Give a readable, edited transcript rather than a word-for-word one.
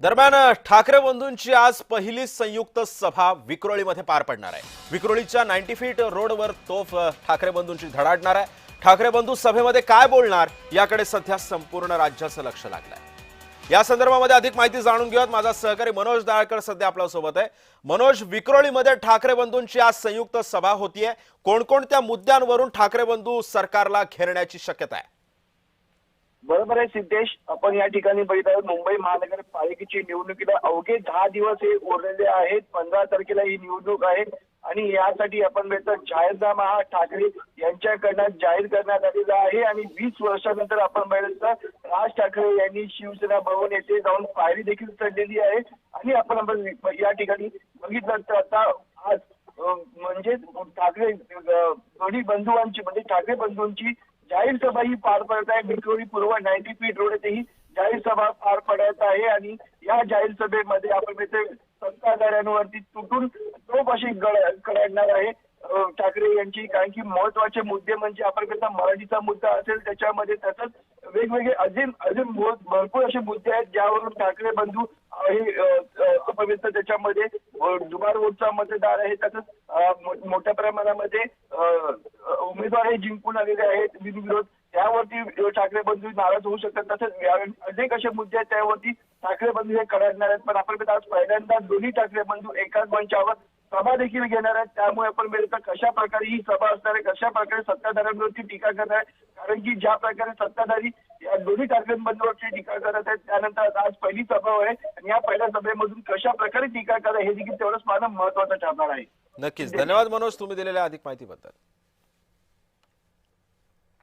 दरम्यान ठाकरे बंधूंची आज पहिली संयुक्त सभा विक्रोळीमध्ये पार पडणार आहे। विक्रोळीच्या 90 फीट रोडवर तोफ ठाकरे बंधूंची धडाडणार आहे। ठाकरे बंधू सभेमध्ये काय बोलणार याकडे सध्या संपूर्ण राज्याचं लक्ष लागलंय। या संदर्भामध्ये अधिक माहिती जाणून घेऊयात। माझा सहकारी मनोज दाळकर सध्या आपल्या सोबत आहे। मनोज, विक्रोळीमध्ये ठाकरे बंधूंची आज संयुक्त सभा होतीये। कोणकोणत्या मुद्द्यांवरून ठाकरे बंधू सरकारला घेरण्याची शक्यता आहे? बरोबर आहे सिद्धेश, आपण या ठिकाणी बघितलं मुंबई महानगरपालिकेची निवडणुकीला अवघे 10 दिवस हे उरलेले आहेत। 15 तारखेला ही निवडणूक आहे आणि यासाठी आपण बघतो जाहीरनामा हा ठाकरे यांच्याकडनं जाहीर करण्यात आलेला आहे आणि 20 वर्षानंतर आपण बघितलं राज ठाकरे यांनी शिवसेना भवन येथे जाऊन पायरी देखील चढलेली आहे आणि आपण या ठिकाणी बघितलं तर आता आज म्हणजे ठाकरे दोन्ही बंधूंची म्हणजे ठाकरे बंधूंची जाहीर सभा ही पार पडत आहे। विक्रोळी पूर्व 90 फीट रोड येथे ही जाहीर सभा पार पडत आहे आणि या जाहीर सभेमध्ये आपण येथे सत्ताधाऱ्यांवरती तुटून तोफ अशी कडाडणार आहे ठाकरे यांची। कारण की महत्वाचे मुद्दे म्हणजे आपण कसं मराठीचा मुद्दा असेल त्याच्यामध्ये तसंच वेगवेगळे अजून भरपूर असे मुद्दे आहेत ज्यावरून ठाकरे बंधू हे आपण त्याच्यामध्ये दुबार वोटचा मतदार आहे। तसंच मोठ्या प्रमाणामध्ये उमेदवार हे जिंकून आलेले आहेत बिनविरोध, त्यावरती ठाकरे बंधू नाराज होऊ शकतात। तसंच अनेक असे मुद्दे आहेत त्यावरती ठाकरे बंधू हे कडाडणार आहेत। पण आपण आज पहिल्यांदा दोन्ही ठाकरे बंधू एकाच मंचावर सभा देखील घेणार आहेत। त्यामुळे आपण कशा प्रकारे ही सभा असणार आहे, कशा प्रकारे सत्ताधाऱ्यांवरती टीका करणार आहे, कारण की ज्या प्रकारे सत्ताधारी या दोन्ही ठाकरे बंधूंवरची टीका करत आहेत त्यानंतर आज पहिली सभा आहे आणि या पहिल्या सभेमधून कशा प्रकारे टीका करणार हे देखील तेवढंच पाहणं महत्वाचं ठरणार आहे। नक्कीच, धन्यवाद मनोज, तुम्ही दिलेल्या अधिक माहितीबद्दल।